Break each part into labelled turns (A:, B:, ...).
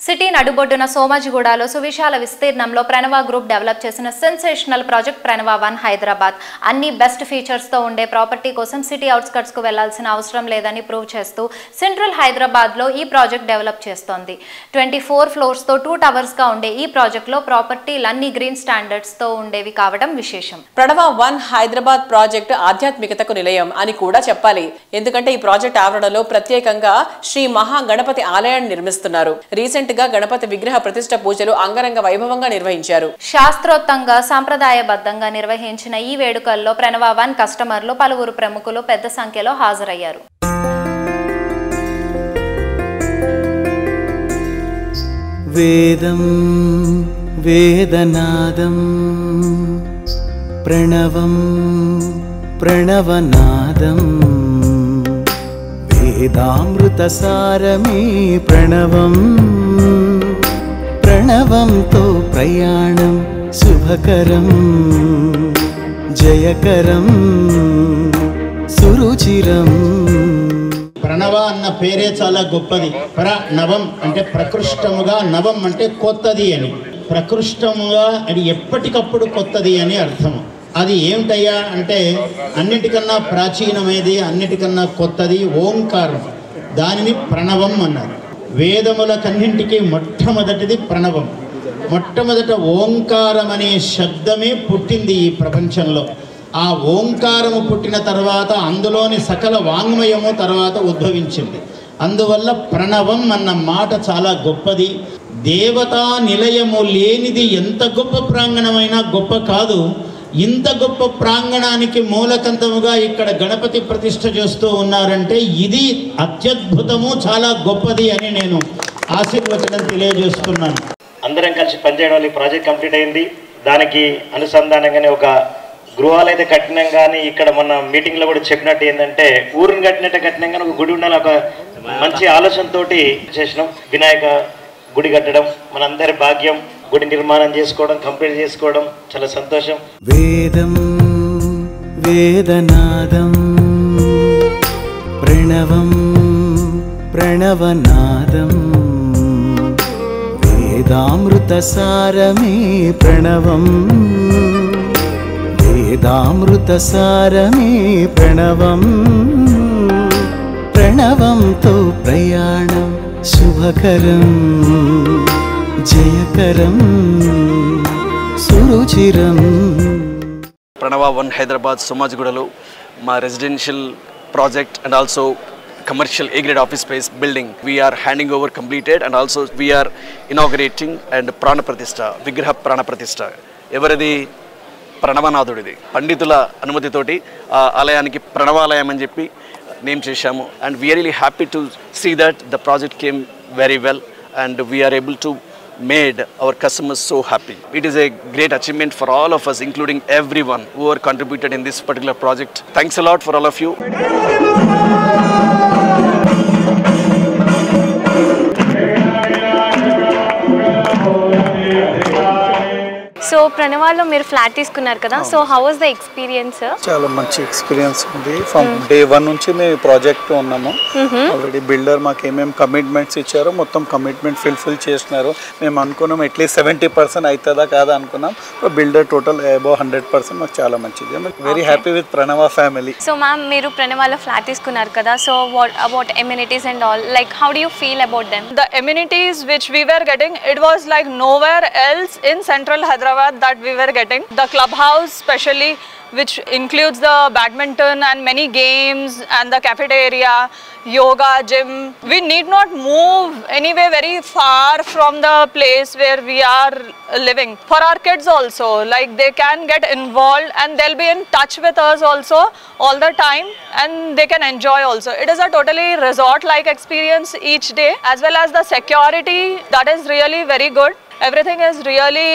A: City నడుబొడ్డున సోమాజిగూడలో సువిశాల విస్తీర్ణంలో ప్రణవ group develop చేసిన సెన్సేషనల్ ప్రాజెక్ట్ ప్రణవ 1 హైదరాబాద్ అన్ని బెస్ట్ ఫీచర్స్ తో ఉండే ప్రాపర్టీ కోసం సిటీ అవుట్స్కట్స్ కు వెళ్లాల్సిన అవసరం లేదని ప్రూవ్ చేస్తూ సెంట్రల్ హైదరాబాద్ లో ఈ ప్రాజెక్ట్ డెవలప్ చేస్తోంది 24 ఫ్లోర్స్ తో 2 టవర్స్ గా ఉండే ఈ ప్రాజెక్ట్ లో ప్రాపర్టీలన్నీ గ్రీన్ స్టాండర్డ్స్ తో ఉండేవి కావడం విశేషం.
B: ప్రణవ 1 హైదరాబాద్ ప్రాజెక్ట్ ఆధ్యాత్మికతకు నిలయం అని కూడా చెప్పాలి. ఎందుకంటే ఈ ప్రాజెక్ట్ ఆవరణలో ప్రత్యేకంగా శ్రీ మహా గణపతి ఆలయాన్ని నిర్మిస్తున్నారు. రీసెంట్ గా గణపతి విగ్రహ ప్రతిష్ఠ పూజలు అంగరంగ వైభవంగా నిర్వహించారు.
A: శాస్త్రోక్తంగా సంప్రదాయబద్ధంగా నిర్వహించిన ఈ వేడుకల్లో ప్రణవ 1 కస్టమర్లు పలువురు ప్రముఖులు పెద్ద సంఖ్యలో హాజరయ్యారు.
C: వేదం వేదనాదం ప్రణవం ప్రణవనాదం వేదామృత సారమే ప్రణవం ప్రణవంతో ప్రయాణం శుభకరం జయకరం సురుచిరం.
D: ప్రణవ అన్న పేరే చాలా గొప్పది. ప్రణవం అంటే ప్రకృష్టముగా, నవం అంటే కొత్తది అని. ప్రకృష్టముగా అది ఎప్పటికప్పుడు కొత్తది అని అర్థం. అది ఏమిటయ్యా అంటే అన్నిటికన్నా ప్రాచీనమైనది, అన్నిటికన్నా కొత్తది ఓంకారం. దానిని ప్రణవం అన్నారు. వేదములకన్నింటికి మొట్టమొదటిది ప్రణవం. మొట్టమొదట ఓంకారం అనే శబ్దమే పుట్టింది ఈ ప్రపంచంలో. ఆ ఓంకారము పుట్టిన తర్వాత అందులోని సకల వాంగ్మయము తర్వాత ఉద్భవించింది. అందువల్ల ప్రణవం అన్న మాట చాలా గొప్పది. దేవతా నిలయము లేనిది ఎంత గొప్ప ప్రాంగణమైనా గొప్ప కాదు. ఇంత గొప్ప ప్రాంగణానికి మూలకంతముగా ఇక్కడ గణపతి ప్రతిష్ఠ చేస్తూ ఉన్నారంటే ఇది అత్యద్భుతము, చాలా గొప్పది అని నేను ఆశీర్వచనం తెలియజేస్తున్నాను.
E: అందరం కలిసి పనిచేయడం వల్ల ఈ ప్రాజెక్ట్ కంప్లీట్ అయింది. దానికి అనుసంధానంగానే ఒక గృహాలు అయితే కట్టినాం. కానీ ఇక్కడ మన మీటింగ్లో కూడా చెప్పినట్టు ఏంటంటే ఊరిని కట్టినాం కానీ ఒక గుడి ఉండాలి, ఒక మంచి ఆలోచనతో చేసినాం. వినాయక గుడి కట్టడం మనందరి భాగ్యం. గుడి నిర్మాణం చేసుకోవడం, కంప్లీట్ చేసుకోవడం చాలా సంతోషం.
C: వేదం వేదనాదం ప్రణవం ప్రణవనాదం వేదామృత సారమే ప్రణవం వేదామృత సారమే ప్రణవం ప్రణవంతో ప్రయాణం శుభకరం జయకరం సురుచిరం.
F: ప్రణవ 1 హైదరాబాద్ సోమాజిగూడలో మా residential project and also commercial A-grade office space building we are handing over completed, and also we are inaugurating and prana pratishtha vigraha prana pratishtha evaradi pranavanathudidi panditula anumati alayaniki pranavalayam ani cheppi name chesamu, and we are really happy to see that the project came very well and we are able to made our customers so happy. It is a great achievement for all of us, including everyone who are contributed in this particular project. Thanks a lot for all of you.
G: So ప్రణవాలో మీరు flat తీసుకున్నారు కదా, so how was the experience?
H: చాలా మంచి experience ఉంది. From day 1 నుంచి మేము project ఉన్నాము. ఆల్రెడీ బిల్డర్ మాకు ఏమేమి కమిట్మెంట్స్ ఇచ్చారో మొత్తం కమిట్మెంట్ ఫుల్ఫిల్ చేసినారు. మేము అనుకున్నాం అట్లీస్ట్ 70% అవుతుందా కాదా అనుకున్నాం. Builder total above 100%. మాకు చాలా మంచిది. Very happy with Pranav family.
G: So ma'am మీరు ప్రణవాలో ఫ్లాట్ తీసుకున్నారు కదా, so what about amenities and all, like how do you feel about them?
I: The amenities which we were getting, it was like nowhere else in central Hyderabad that we were getting. The clubhouse especially, which includes the badminton and many games and the cafeteria, yoga, gym. We need not move anyway very far from the place where we are living. For our kids also, like they can get involved and they'll be in touch with us also all the time and they can enjoy also. It is a totally resort like experience each day, as well as the security that is really very good. Everything is really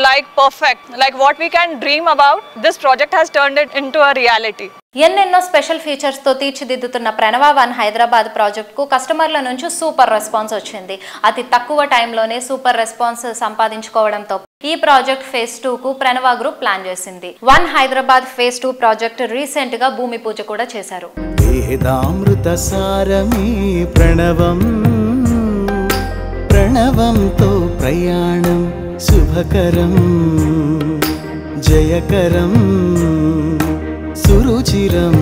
I: like perfect, like what we can dream about. This project has turned it into a reality.
A: ఎన్నెన్నో special features తో తీర్చిదిద్దుతున్న ప్రణవ 1 Hyderabad project కు కస్టమర్ల నుంచి super response వచ్చింది. అతి తక్కువ టైంలోనే super response సంపాదించుకోవడంతో ఈ ప్రాజెక్ట్ ఫేజ్ 2 కు ప్రణవ గ్రూప్ ప్లాన్ చేసింది. 1 హైదరాబాద్ ఫేజ్ 2 ప్రాజెక్ట్ రీసెంట్ గా భూమి పూజ కూడా చేశారు. వేదామృత సారమే ప్రణవం
C: ప్రణవంతో ప్రయాణం శుభకరం జయకరం సురుచిరం